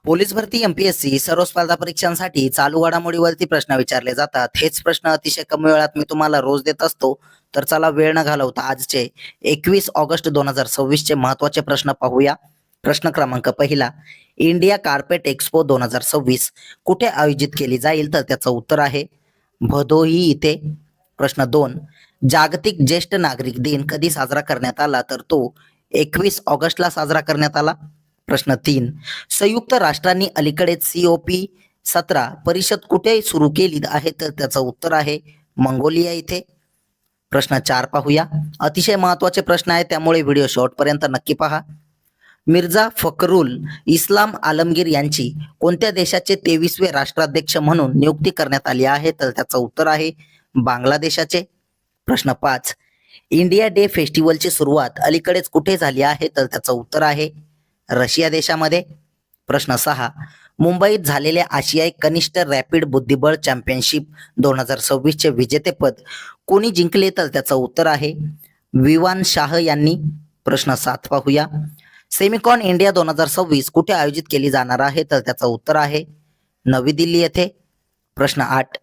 Police भरती MPSC सर्व स्पर्धा परीक्षांसाठी चालू घडामोडीवरती प्रश्न विचारले जातात. हेच प्रश्न अतिशय कमी वेळात मी तुम्हाला रोज देत असतो. तर चला वेळ न घालवता आजचे 21 ऑगस्ट 2026 चे महत्त्वाचे प्रश्न पाहूया. प्रश्न क्रमांक पहिला, इंडिया कार्पेट एक्स्पो 2026 कुठे आयोजित केली जाईल? तर त्याचं उत्तर आहे भदोही इथे. प्रश्न 2, जागतिक ज्येष्ठ नागरिक दिन कधी साजरा करण्यात आला? तर तो 21 ऑगस्टला साजरा करण्यात आला. प्रश्न 3, संयुक्त राष्ट्रांनी अलीकडेच COP17 परिषद कुठे सुरू केली आहे? तर त्याचं उत्तर आहे मंगोलिया इथे. प्रश्न 4 पाहूया. अतिशय महत्वाचे प्रश्न आहे, त्यामुळे व्हिडिओ शेवटपर्यंत नक्की पहा. मिर्झा फखरुल इस्लाम आलमगीर यांची कोणत्या देशाचे 23वे राष्ट्राध्यक्ष म्हणून नियुक्ती करण्यात आली आहे? तर त्याचं उत्तर आहे बांगलादेशाचे. प्रश्न 5, इंडिया डे फेस्टिवलची सुरुवात अलीकडेच कुठे झाली आहे? तर त्याचं उत्तर आहे रशिया देशामध्ये. प्रश्न 6, मुंबईत झालेल्या आशियाई कनिष्ठ रॅपिड बुद्धिबळ चॅम्पियनशिप 2026 चे विजेतेपद कोणी जिंकले? तर त्याचं उत्तर आहे विवान शाह यांनी. प्रश्न 7 पाहूया. सेमिकॉन इंडिया 2026 कुठे आयोजित केली जाणार आहे? तर त्याचं उत्तर आहे नवी दिल्ली येथे. प्रश्न 8,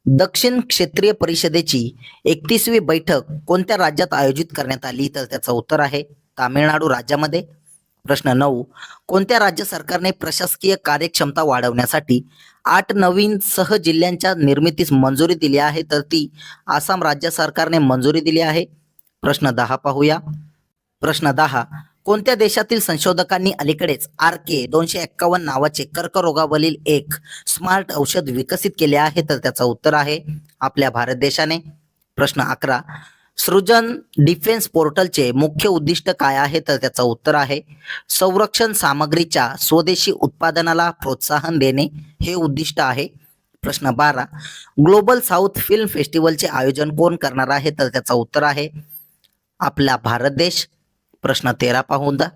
दक्षिण क्षेत्रीय परिषदेची 31वी बैठक कोणत्या राज्यात आयोजित करण्यात आली? तर त्याचं उत्तर आहे तामिळनाडू राज्यामध्ये. प्रश्न 9, कोणत्या राज्य सरकारने प्रशासकीय कार्यक्षमता वाढवण्यासाठी 8 नवीन सह जिल्ह्यांच्या निर्मितीस मंजुरी दिली आहे? तर ती आसाम राज्य सरकारने मंजुरी दिली आहे. प्रश्न 10 पाहूया. प्रश्न 10, कोणत्या देशातील संशोधकांनी अलीकडेच RK-251 नावाचे कर्करोगावरील एक स्मार्ट औषध विकसित केले आहे? तर त्याचं उत्तर आहे आपल्या भारत देशाने. प्रश्न 11, सृजन डिफेन्स पोर्टलचे मुख्य उद्दिष्ट काय आहे? तर त्याचं उत्तर आहे संरक्षण सामग्रीच्या स्वदेशी उत्पादनाला प्रोत्साहन देणे हे उद्दिष्ट आहे. प्रश्न 12, ग्लोबल साऊथ फिल्म फेस्टिवलचे आयोजन कोण करणार आहे? तर त्याचं उत्तर आहे आपला भारत देश. प्रश्न 13 पाहून द्या.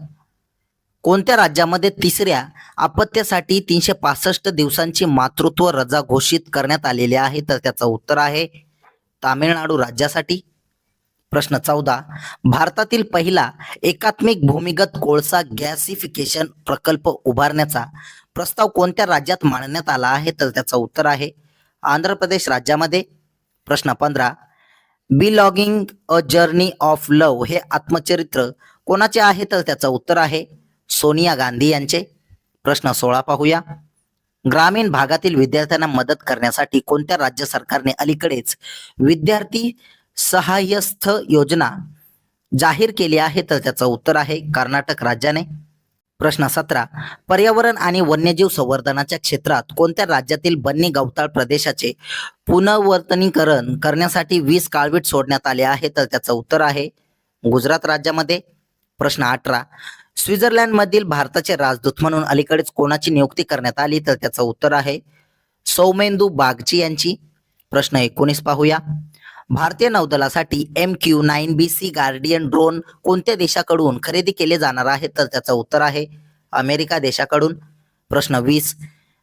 कोणत्या राज्यामध्ये तिसऱ्या अपत्यासाठी 365 दिवसांची मातृत्व रजा घोषित करण्यात आलेली आहे? तर त्याचं उत्तर आहे तामिळनाडू राज्यासाठी. प्रश्न 14, भारतातील पहिला एकात्मिक भूमिगत कोळसा गॅसिफिकेशन प्रकल्प उभारण्याचा प्रस्ताव कोणत्या राज्यात मांडण्यात आला आहे? तर त्याचं उत्तर आहे आंध्र प्रदेश राज्यामध्ये. प्रश्न 15, बिलॉगिंग अ जर्नी ऑफ लव्ह हे आत्मचरित्र कोणाचे आहे? तर त्याचं उत्तर आहे सोनिया गांधी यांचे. प्रश्न 16 पाहूया. ग्रामीण भागातील विद्यार्थ्यांना मदत करण्यासाठी कोणत्या राज्य सरकारने अलीकडेच विद्यार्थी सहाय्यस्थ योजना जाहीर केली आहे? तर त्याचं उत्तर आहे कर्नाटक राज्याने. प्रश्न 17, पर्यावरण आणि वन्यजीव संवर्धनाच्या क्षेत्रात कोणत्या राज्यातील बन्नी गवताळ प्रदेशाचे पुनर्वर्तनीकरण करण्यासाठी 20 काळवीट सोडण्यात आले आहे? तर त्याचं उत्तर आहे गुजरात राज्यामध्ये. प्रश्न 18, स्वित्झर्लंडमधील भारताचे राजदूत म्हणून अलीकडेच कोणाची नियुक्ती करण्यात आली? तर त्याचं उत्तर आहे सौमेंदू बागची यांची. प्रश्न 19 पाहूया. भारतीय नौदलासाठी MQ-9B गार्डियन ड्रोन कोणत्या देशाकडून खरेदी केले जाणार आहे? तर त्याचं उत्तर आहे अमेरिका देशाकडून. प्रश्न 20,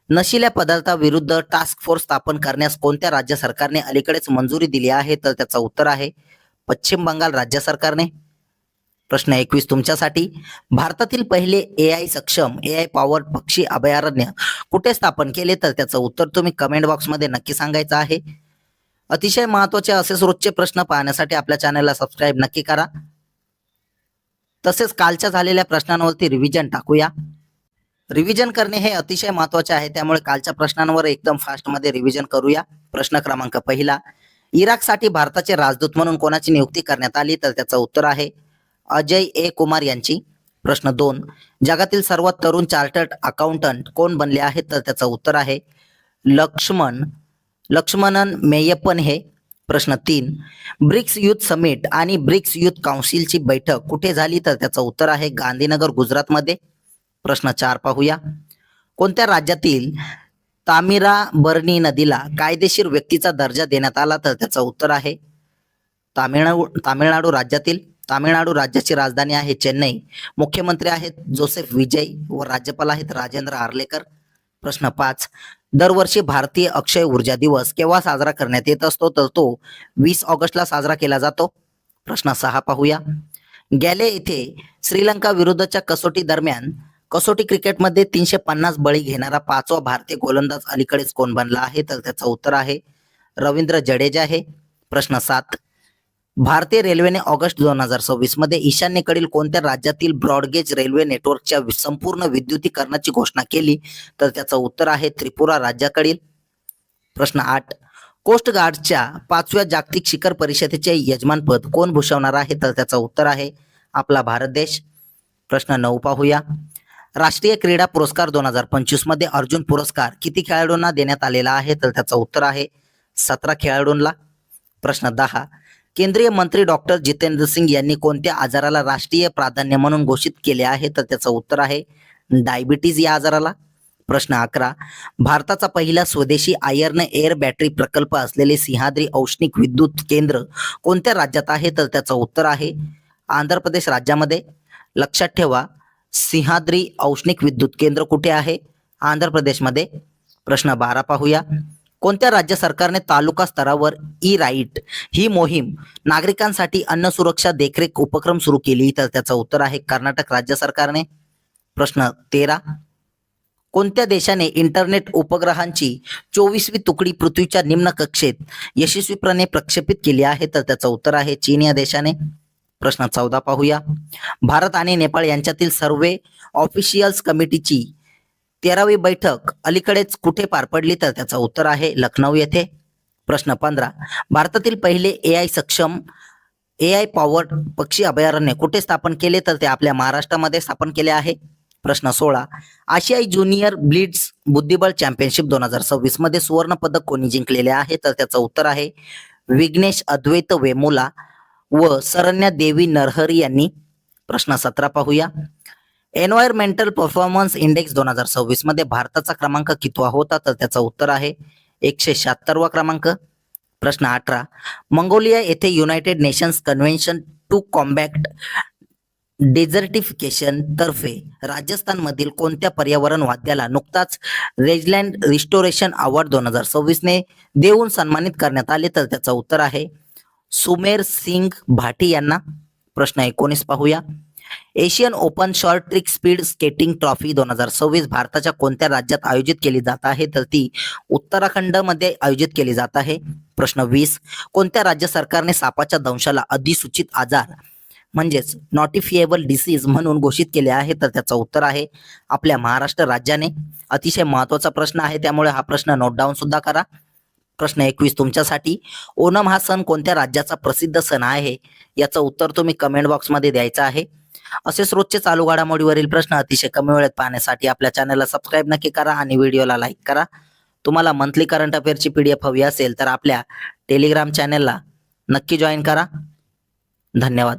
नशिल्या पदार्थाविरुद्ध टास्क फोर्स स्थापन करण्यास कोणत्या राज्य सरकारने अलीकडेच मंजुरी दिली आहे? तर त्याचं उत्तर आहे पश्चिम बंगाल राज्य सरकारने. प्रश्न 21 तुमच्यासाठी, भारतातील पहिले AI सक्षम AI पॉवर्ड पक्षी अभयारण्य कुठे स्थापन केले? तर त्याचं उत्तर तुम्ही कमेंट बॉक्समध्ये नक्की सांगायचं आहे. अतिशय महत्त्वाचे असेच रोजचे प्रश्न पाहण्यासाठी आपल्या चॅनलला सबस्क्राईब नक्की करा. तसेच कालच्या झालेल्या प्रश्नांवरती रिव्हिजन टाकूया. रिव्हिजन करणे हे अतिशय महत्त्वाचे आहे, त्यामुळे कालच्या प्रश्नांवर एकदम फास्टमध्ये रिव्हिजन करूया. प्रश्न क्रमांक पहिला, इराकसाठी भारताचे राजदूत म्हणून कोणाची नियुक्ती करण्यात आली? तर त्याचं उत्तर आहे अजय ए कुमार यांची. प्रश्न 2, जगातील सर्वात तरुण चार्टर्ड अकाउंटंट कोण बनले आहेत? तर त्याचं उत्तर आहे लक्ष्मणन मेयप्पन हे. प्रश्न 3, ब्रिक्स युथ समिट आणि ब्रिक्स युथ काउन्सिलची बैठक कुठे झाली? तर त्याचं उत्तर आहे गांधीनगर गुजरातमध्ये. प्रश्न 4 पाहूया. कोणत्या राज्यातील तामिराबरणी नदीला कायदेशीर व्यक्तीचा दर्जा देण्यात आला? तर त्याचं उत्तर आहे तामिळनाडू राज्यातील. तामिळनाडू राज्याची राजधानी आहे चेन्नई. मुख्यमंत्री आहेत जोसेफ विजय व राज्यपाल आहेत राजेंद्र आर्लेकर. प्रश्न 5, दरवर्षी भारतीय अक्षय ऊर्जा दिवस केव्हा साजरा करण्यात येत असतो? तर तो 20 ऑगस्टला साजरा केला जातो. प्रश्न 6 पाहूया. गॅले येथे श्रीलंका विरुद्धच्या कसोटी दरम्यान कसोटी क्रिकेटमध्ये 350 बळी घेणारा 5वा भारतीय गोलंदाज अलीकडेच कोण बनला आहे? तर त्याचं उत्तर आहे रवींद्र जडेजा आहे. प्रश्न 7. भारतीय रेल्वेने ऑगस्ट 2026 मध्ये ईशान्येकडील कोणत्या राज्यातील ब्रॉडगेज रेल्वे नेटवर्कच्या संपूर्ण विद्युतीकरणाची घोषणा केली? तर त्याचं उत्तर आहे त्रिपुरा राज्याकडील. प्रश्न 8. कोस्ट गार्डच्या 5व्या जागतिक शिखर परिषदेचे यजमानपद कोण भूषवणार आहे? तर त्याचं उत्तर आहे आपला भारत देश. प्रश्न 9 पाहूया. राष्ट्रीय क्रीडा पुरस्कार 2025 मध्ये अर्जुन पुरस्कार किती खेळाडूंना देण्यात आलेला आहे? तर त्याचं उत्तर आहे 17 खेळाडूंना. प्रश्न 10. केंद्रीय मंत्री डॉक्टर जितेंद्र सिंग यांनी कोणत्या आजाराला राष्ट्रीय प्राधान्य म्हणून घोषित केले आहे? तर त्याचं उत्तर आहे डायबिटीज या आजाराला. प्रश्न 11. भारताचा पहिला स्वदेशी आयर्न एअर बॅटरी प्रकल्प असलेले सिंहाद्री औष्णिक विद्युत केंद्र कोणत्या राज्यात आहे? तर त्याचं उत्तर आहे आंध्र प्रदेश राज्यामध्ये. लक्षात ठेवा, सिंहाद्री औष्णिक विद्युत केंद्र कुठे आहे? आंध्र प्रदेशमध्ये. प्रश्न 12 पाहूया. कोणत्या राज्य सरकारने तालुका स्तरावर ई राईट ही मोहीम नागरिकांसाठी अन्न सुरक्षा देखरेख उपक्रम सुरू केली? तर त्याचं उत्तर आहे कर्नाटक राज्य सरकारने. प्रश्न 13. कोणत्या देशाने इंटरनेट उपग्रहांची 24वी तुकडी पृथ्वीच्या निम्न कक्षेत यशस्वीपणे प्रक्षेपित केली आहे? तर त्याचं उत्तर आहे चीन या देशाने. प्रश्न 14 पाहूया. भारत आणि नेपाळ यांच्यातील सर्वे ऑफिशियल्स कमिटीची 13वी बैठक अलीकडेच कुठे पार पडली? तर त्याचं उत्तर आहे लखनौ येथे. प्रश्न 15. भारतातील पहिले एआय सक्षम एआय पॉवर्ड पक्षी अभयारण्य कुठे स्थापन केले? तर ते आपल्या महाराष्ट्रामध्ये स्थापन केले आहे. प्रश्न 16. आशियाई ज्युनियर ब्लिट्झ बुद्धिबळ चॅम्पियनशिप 2026 मध्ये सुवर्ण पदक कोणी जिंकलेले आहे? तर त्याचं उत्तर आहे विघ्नेश अद्वैत वेमुला व सरण्या देवी नरहरी यांनी. प्रश्न 17 पाहूया. एन्व्हायरमेंटल परफॉर्मन्स इंडेक्स 2026 मध्ये भारताचा क्रमांक कितवा होता? तर त्याचं उत्तर आहे 176वा क्रमांक. प्रश्न 18. मंगोलिया येथे United Nations convention to combat desertification तर्फे राजस्थानमधील कोणत्या पर्यावरण वाद्याला नुकताच रेजलँड रिस्टोरेशन अवॉर्ड 2026 ने देऊन सन्मानित करण्यात आले? तर त्याचं उत्तर आहे सुमेर सिंग भाटी यांना. प्रश्न 19 पाहूया. Asian open short trick speed skating trophy 2026 भारताच्या कोणत्या राज्यात आयोजित केली जात आहे? तर ती उत्तराखंड मध्ये आयोजित केली जात आहे. प्रश्न 20. कोणत्या राज्य सरकारने सापाच्या दंशाला अधिसूचित आजार म्हणजेच नॉटिफिएबल डिसीज म्हणून घोषित केले आहे? तर त्याचं उत्तर आहे आपल्या महाराष्ट्र राज्याने. अतिशय महत्वाचा प्रश्न आहे, त्यामुळे हा प्रश्न नोट डाऊन सुद्धा करा. प्रश्न 21 तुमच्यासाठी. ओणम हा सण कोणत्या राज्याचा प्रसिद्ध सण आहे? याचं उत्तर तुम्ही कमेंट बॉक्समध्ये द्यायचं आहे. असेच रोजचे चालू घडामोडीवरील प्रश्न अतिशय कमी वेळेत पाहण्यासाठी आपल्या चॅनलला सबस्क्राईब नक्की करा आणि व्हिडिओला लाईक करा. तुम्हाला मंथली करंट अफेअरची PDF हवी असेल तर आपल्या टेलिग्राम चॅनलला नक्की जॉईन करा. धन्यवाद.